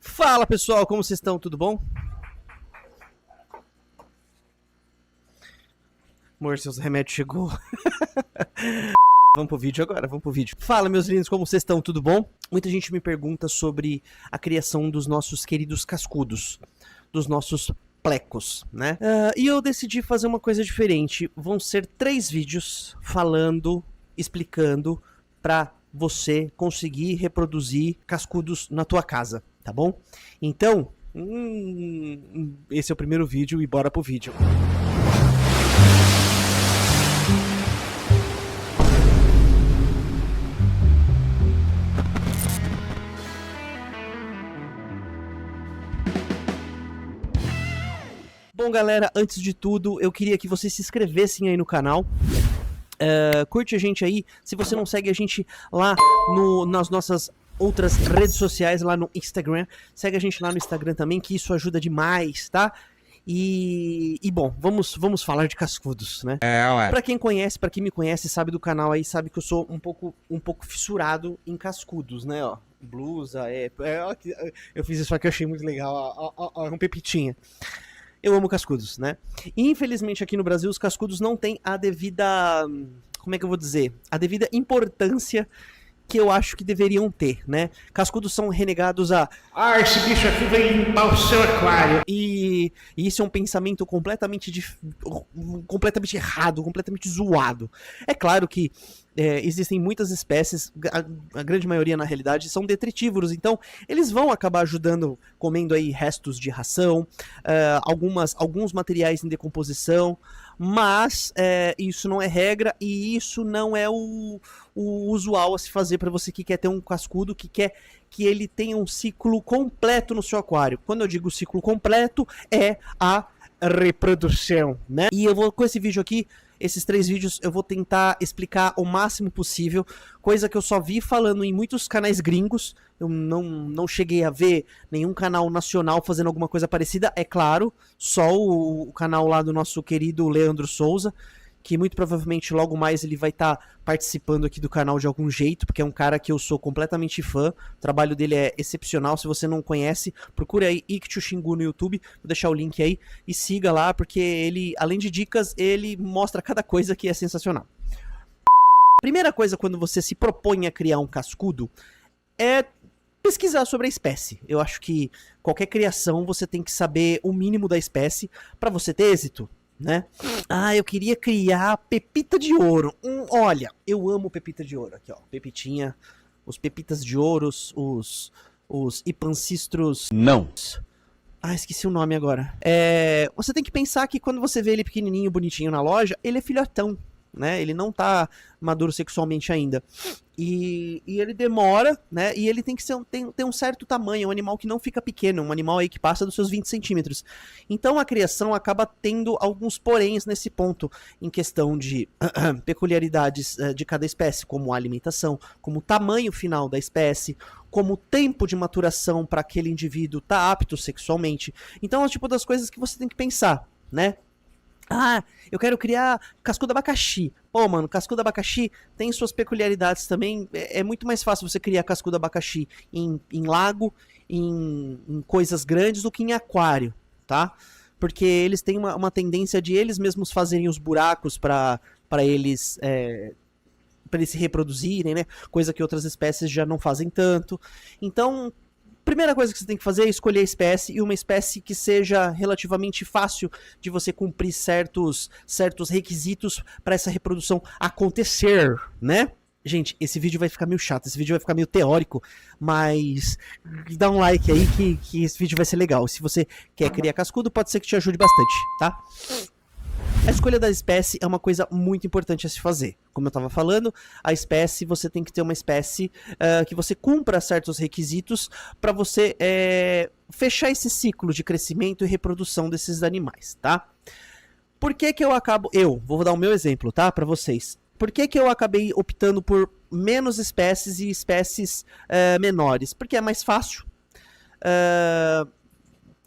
Fala pessoal, como vocês estão? Tudo bom? Amor, seus remédios chegou. Vamos pro vídeo agora, vamos pro vídeo. Fala meus lindos, como vocês estão? Tudo bom? Muita gente me pergunta sobre a criação dos nossos queridos cascudos, dos nossos plecos, né? E eu decidi fazer uma coisa diferente. Vão ser 3 vídeos falando, explicando pra você conseguir reproduzir cascudos na tua casa, tá bom? Então, esse é o primeiro vídeo e bora pro vídeo. Bom, galera, antes de tudo, eu queria que vocês se inscrevessem aí no canal. Curte a gente aí. Se você não segue a gente lá nas nossas outras redes sociais, lá no Instagram, segue a gente lá no Instagram também, que isso ajuda demais, tá? E bom, vamos falar de cascudos, né? Pra quem conhece, pra quem me conhece, sabe do canal aí, sabe que eu sou um pouco fissurado em cascudos, né? Ó, blusa, eu fiz isso aqui, eu achei muito legal, ó, um pepitinha. Eu amo cascudos, né? E, infelizmente aqui no Brasil os cascudos não têm a devida, como é que eu vou dizer? A devida importância que eu acho que deveriam ter, né? Cascudos são renegados a... esse bicho aqui vem limpar o seu aquário. E isso é um pensamento completamente errado, completamente zoado. É claro que existem muitas espécies, a grande maioria na realidade são detritívoros, então eles vão acabar ajudando, comendo aí restos de ração, alguns materiais em decomposição, mas isso não é regra e isso não é o usual a se fazer para você que quer ter um cascudo, que quer que ele tenha um ciclo completo no seu aquário. Quando eu digo ciclo completo, é a reprodução, né? E eu vou, com esse vídeo aqui, esses 3 vídeos, eu vou tentar explicar o máximo possível, coisa que eu só vi falando em muitos canais gringos. Eu não cheguei a ver nenhum canal nacional fazendo alguma coisa parecida, é claro, só o canal lá do nosso querido Leandro Souza, que muito provavelmente logo mais ele vai estar participando aqui do canal de algum jeito, porque é um cara que eu sou completamente fã, o trabalho dele é excepcional. Se você não conhece, procure aí Ictio Xingu no YouTube, vou deixar o link aí e siga lá, porque ele, além de dicas, ele mostra cada coisa que é sensacional. Primeira coisa quando você se propõe a criar um cascudo é pesquisar sobre a espécie. Eu acho que qualquer criação você tem que saber o mínimo da espécie para você ter êxito, né? Eu queria criar pepita de ouro. Olha, eu amo pepita de ouro. Aqui, ó, pepitinha. Os pepitas de ouro, os Ipancistros... Não. Esqueci o nome agora. Você tem que pensar que quando você vê ele pequenininho, bonitinho na loja, ele é filhotão, né? Ele não tá maduro sexualmente ainda. E ele demora, né? E ele tem que ter um certo tamanho, um animal que não fica pequeno, um animal aí que passa dos seus 20 centímetros. Então a criação acaba tendo alguns poréns nesse ponto, em questão de peculiaridades de cada espécie, como a alimentação, como o tamanho final da espécie, como o tempo de maturação para aquele indivíduo estar apto sexualmente. Então é o tipo das coisas que você tem que pensar, né? Eu quero criar cascudo abacaxi. Pô, mano, cascudo abacaxi tem suas peculiaridades também. É muito mais fácil você criar cascudo abacaxi em lago, em coisas grandes, do que em aquário, tá? Porque eles têm uma tendência de eles mesmos fazerem os buracos para eles se reproduzirem, né? Coisa que outras espécies já não fazem tanto. Então, primeira coisa que você tem que fazer é escolher a espécie, e uma espécie que seja relativamente fácil de você cumprir certos requisitos para essa reprodução acontecer, né? Gente, esse vídeo vai ficar meio chato, esse vídeo vai ficar meio teórico, mas dá um like aí que esse vídeo vai ser legal. Se você quer criar cascudo, pode ser que te ajude bastante, tá? A escolha da espécie é uma coisa muito importante a se fazer. Como eu estava falando, a espécie, você tem que ter uma espécie que você cumpra certos requisitos para você fechar esse ciclo de crescimento e reprodução desses animais, tá? Por que que vou dar o meu exemplo, tá, para vocês. Por que que eu acabei optando por menos espécies e espécies menores? Porque é mais fácil.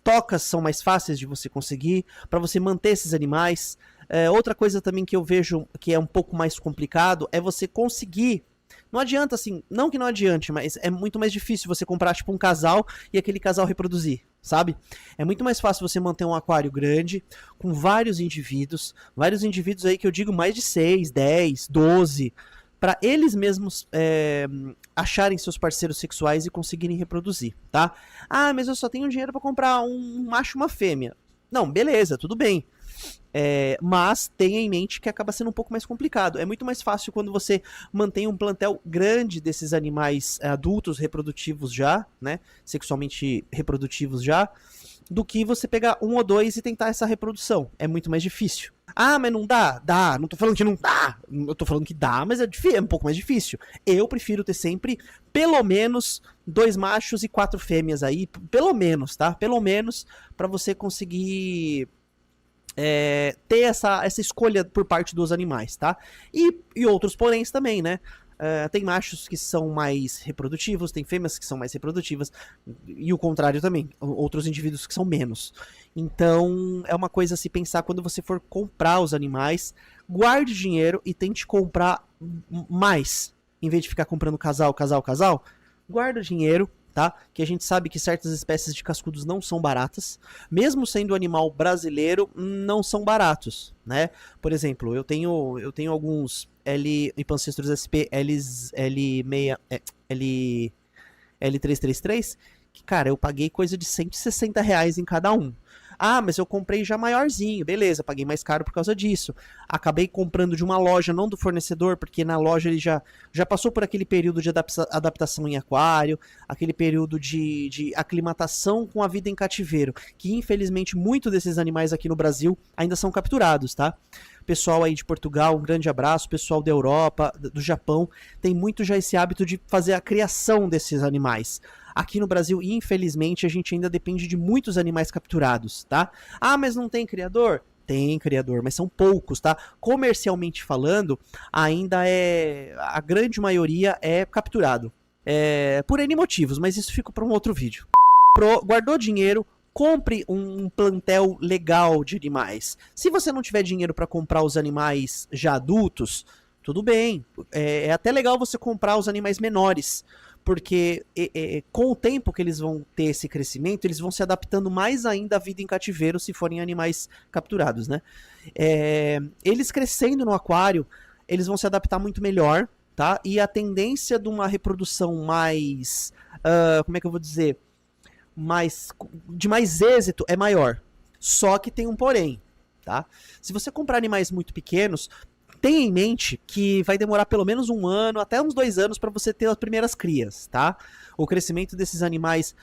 Tocas são mais fáceis de você conseguir, para você manter esses animais. Outra coisa também que eu vejo que é um pouco mais complicado é você conseguir Não adianta, assim, não que não adiante, mas é muito mais difícil você comprar, tipo, um casal e aquele casal reproduzir, sabe? É muito mais fácil você manter um aquário grande, com vários indivíduos aí que eu digo mais de 6, 10, 12, para eles mesmos acharem seus parceiros sexuais e conseguirem reproduzir, tá? Ah, mas eu só tenho dinheiro para comprar um macho e uma fêmea. Não, beleza, tudo bem. Mas tenha em mente que acaba sendo um pouco mais complicado. É muito mais fácil quando você mantém um plantel grande desses animais adultos, reprodutivos já, né? Sexualmente reprodutivos já, do que você pegar um ou dois e tentar essa reprodução. É muito mais difícil. Ah, mas não dá? Dá. Não tô falando que não dá. Eu tô falando que dá, mas é um pouco mais difícil. Eu prefiro ter sempre, pelo menos, 2 machos e 4 fêmeas aí. Pelo menos, tá? Pelo menos, pra você conseguir ter essa escolha por parte dos animais, tá? E outros poréns também, né? Tem machos que são mais reprodutivos, tem fêmeas que são mais reprodutivas, e o contrário também, outros indivíduos que são menos. Então, é uma coisa a se pensar quando você for comprar os animais, guarde dinheiro e tente comprar mais, em vez de ficar comprando casal, guarda dinheiro, tá? Que a gente sabe que certas espécies de cascudos não são baratas, mesmo sendo animal brasileiro, não são baratos, né? Por exemplo, eu tenho alguns Ipancistros SP L333, que, cara, eu paguei coisa de R$ 160 em cada um. Ah, mas eu comprei já maiorzinho, beleza, paguei mais caro por causa disso. Acabei comprando de uma loja, não do fornecedor, porque na loja ele já passou por aquele período de adaptação em aquário, aquele período de aclimatação com a vida em cativeiro, que infelizmente muitos desses animais aqui no Brasil ainda são capturados, tá? Pessoal aí de Portugal, um grande abraço, pessoal da Europa, do Japão, tem muito já esse hábito de fazer a criação desses animais. Aqui no Brasil, infelizmente, a gente ainda depende de muitos animais capturados, tá? Ah, mas não tem criador? Tem criador, mas são poucos, tá? Comercialmente falando, ainda a grande maioria é capturado. Por N motivos, mas isso fica para um outro vídeo. Guardou dinheiro, compre um plantel legal de animais. Se você não tiver dinheiro para comprar os animais já adultos, tudo bem. É até legal você comprar os animais menores, porque com o tempo que eles vão ter esse crescimento, eles vão se adaptando mais ainda à vida em cativeiro se forem animais capturados, né? Eles crescendo no aquário, eles vão se adaptar muito melhor, tá? E a tendência de uma reprodução mais, como é que eu vou dizer, de mais êxito é maior. Só que tem um porém, tá? Se você comprar animais muito pequenos, tenha em mente que vai demorar pelo menos 1 ano, até uns 2 anos para você ter as primeiras crias, tá? O crescimento desses animais,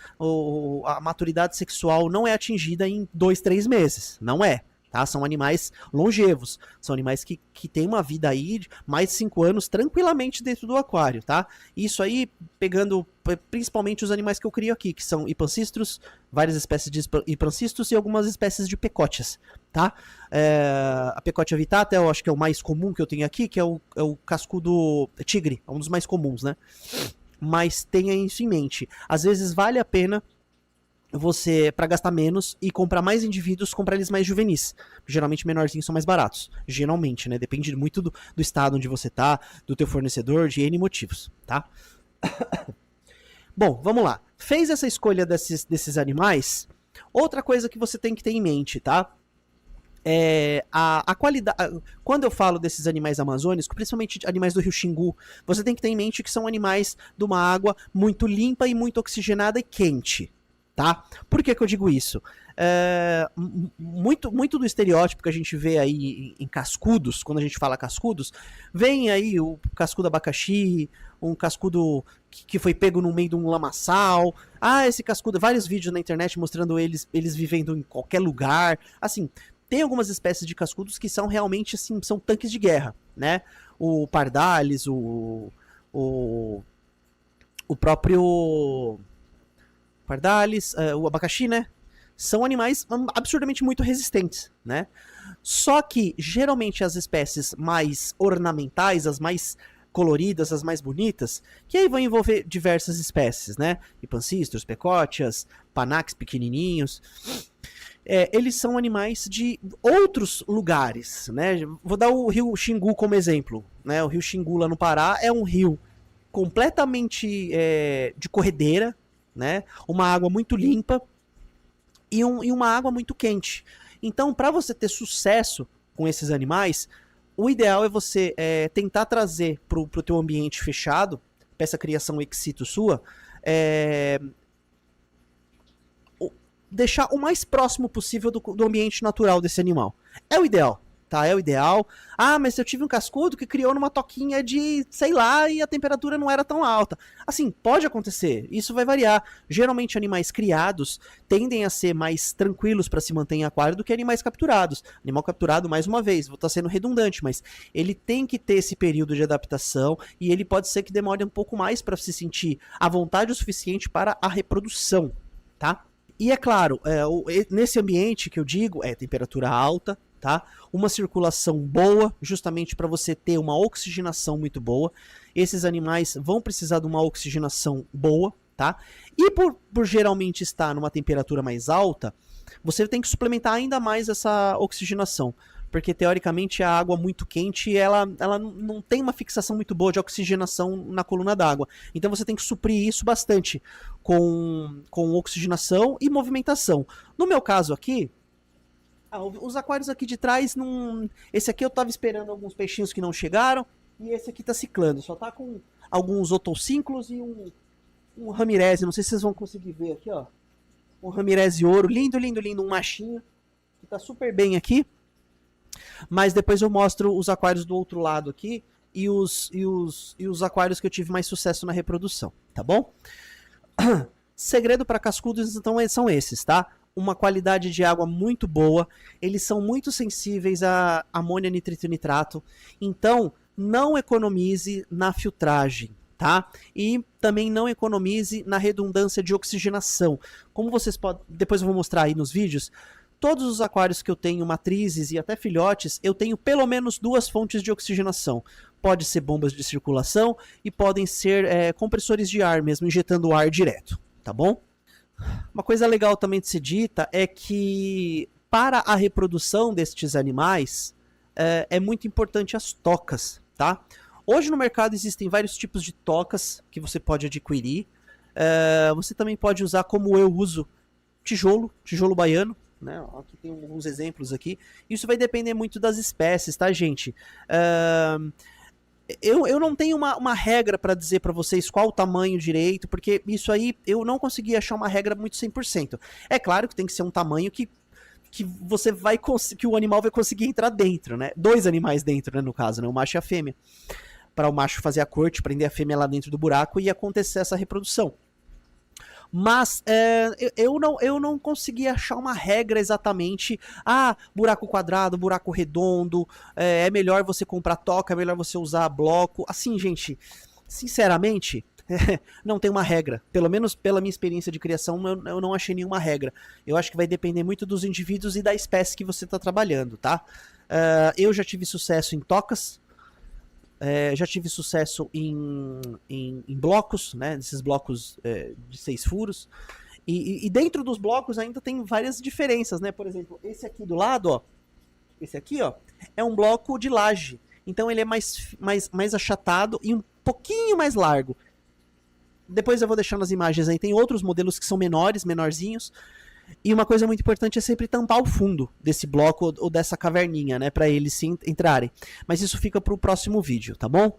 a maturidade sexual não é atingida em 2, 3 meses, não é. Tá? São animais longevos, são animais que têm uma vida aí de mais de 5 anos tranquilamente dentro do aquário, tá? Isso aí pegando principalmente os animais que eu crio aqui, que são Ipancistros, várias espécies de Ipancistros e algumas espécies de Pecótias, tá? A Pecotia vitata eu acho que é o mais comum que eu tenho aqui, que é o cascudo tigre, é um dos mais comuns, né? Mas tenha isso em mente, às vezes vale a pena você, para gastar menos e comprar mais indivíduos, comprar eles mais juvenis. Geralmente menorzinhos são mais baratos. Geralmente, né? Depende muito do estado onde você tá, do teu fornecedor, de N motivos, tá? Bom, vamos lá. Fez essa escolha desses animais, outra coisa que você tem que ter em mente, tá? A qualidade. Quando eu falo desses animais amazônicos, principalmente animais do rio Xingu, você tem que ter em mente que são animais de uma água muito limpa e muito oxigenada e quente. Tá? Por que eu digo isso? Muito do estereótipo que a gente vê aí em cascudos, quando a gente fala cascudos, vem aí o cascudo abacaxi, um cascudo que foi pego no meio de um lamaçal. Ah, esse cascudo, vários vídeos na internet mostrando eles vivendo em qualquer lugar. Assim, tem algumas espécies de cascudos que são realmente assim, são tanques de guerra, né? O pardalis, o próprio pardalis, o abacaxi, né? São animais absurdamente muito resistentes, né? Só que, geralmente, as espécies mais ornamentais, as mais coloridas, as mais bonitas, que aí vão envolver diversas espécies, né? Ipancistros, Pecótias, panax pequenininhos. Eles são animais de outros lugares, né? Vou dar o rio Xingu como exemplo, né? O rio Xingu lá no Pará é um rio completamente de corredeira, né? Uma água muito limpa e uma água muito quente. Então, para você ter sucesso com esses animais, o ideal é você tentar trazer para o teu ambiente fechado, para essa criação ex situ sua, deixar o mais próximo possível do ambiente natural desse animal. É o ideal, tá? É o ideal. Ah, mas eu tive um cascudo que criou numa toquinha de, sei lá, e a temperatura não era tão alta. Assim, pode acontecer, isso vai variar. Geralmente animais criados tendem a ser mais tranquilos para se manter em aquário do que animais capturados. Animal capturado, mais uma vez, vou estar sendo redundante, mas ele tem que ter esse período de adaptação e ele pode ser que demore um pouco mais para se sentir à vontade o suficiente para a reprodução, tá? E é claro, nesse ambiente que eu digo, temperatura alta, tá? Uma circulação boa, justamente para você ter uma oxigenação muito boa. Esses animais vão precisar de uma oxigenação boa, tá? E por geralmente estar numa temperatura mais alta, você tem que suplementar ainda mais essa oxigenação. Porque, teoricamente, a água muito quente, ela não tem uma fixação muito boa de oxigenação na coluna d'água. Então, você tem que suprir isso bastante com oxigenação e movimentação. No meu caso aqui, os aquários aqui de trás, esse aqui eu tava esperando alguns peixinhos que não chegaram, e esse aqui tá ciclando. Só tá com alguns otocínclos e um ramirez, não sei se vocês vão conseguir ver aqui, ó. Um ramirez ouro, lindo, lindo, lindo, um machinho, que tá super bem aqui. Mas depois eu mostro os aquários do outro lado aqui e os aquários que eu tive mais sucesso na reprodução, tá bom? Segredo para cascudos, então, são esses, tá? Uma qualidade de água muito boa, eles são muito sensíveis a amônia, nitrito e nitrato, então não economize na filtragem, tá? E também não economize na redundância de oxigenação. Como vocês podem, depois eu vou mostrar aí nos vídeos, todos os aquários que eu tenho matrizes e até filhotes, eu tenho pelo menos 2 fontes de oxigenação. Pode ser bombas de circulação e podem ser compressores de ar mesmo, injetando ar direto, tá bom? Uma coisa legal também de ser dita é que para a reprodução destes animais é muito importante as tocas, tá? Hoje no mercado existem vários tipos de tocas que você pode adquirir. Você também pode usar, como eu uso, tijolo baiano, né? Aqui tem alguns exemplos aqui. Isso vai depender muito das espécies, tá, gente? Eu não tenho uma regra para dizer para vocês qual o tamanho direito, porque isso aí eu não consegui achar uma regra muito 100%. É claro que tem que ser um tamanho que você vai que o animal vai conseguir entrar dentro, né? 2 animais dentro, né, no caso, né? O macho e a fêmea. Para o macho fazer a corte, prender a fêmea lá dentro do buraco e acontecer essa reprodução. Mas eu não consegui achar uma regra exatamente. Buraco quadrado, buraco redondo, é melhor você comprar toca, é melhor você usar bloco. Assim, gente, sinceramente, não tem uma regra. Pelo menos pela minha experiência de criação, eu não achei nenhuma regra. Eu acho que vai depender muito dos indivíduos e da espécie que você está trabalhando, tá? Eu já tive sucesso em tocas. Já tive sucesso em blocos, né? Esses blocos de 6 furos. E dentro dos blocos ainda tem várias diferenças, né? Por exemplo, esse aqui do lado, ó. Esse aqui, ó, é um bloco de laje. Então ele é mais achatado e um pouquinho mais largo. Depois eu vou deixar nas imagens aí. Tem outros modelos que são menorzinhos. E uma coisa muito importante é sempre tampar o fundo desse bloco ou dessa caverninha, né, para eles sim entrarem. Mas isso fica para o próximo vídeo, tá bom?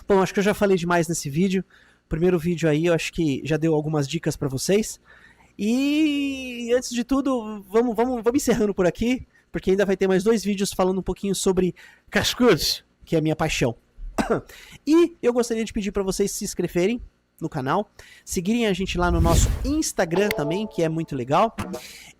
Bom, acho que eu já falei demais nesse vídeo. Primeiro vídeo aí, eu acho que já deu algumas dicas para vocês. E antes de tudo, vamos encerrando por aqui, porque ainda vai ter mais 2 vídeos falando um pouquinho sobre cascudos, que é a minha paixão. E eu gostaria de pedir para vocês se inscreverem no canal, seguirem a gente lá no nosso Instagram também, que é muito legal.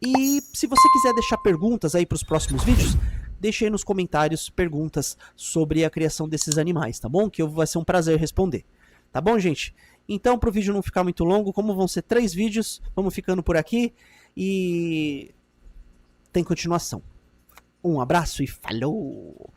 E se você quiser deixar perguntas aí para os próximos vídeos, deixe aí nos comentários perguntas sobre a criação desses animais, tá bom? Que vai ser um prazer responder. Tá bom, gente? Então, para o vídeo não ficar muito longo, como vão ser 3 vídeos, vamos ficando por aqui e tem continuação. Um abraço e falou!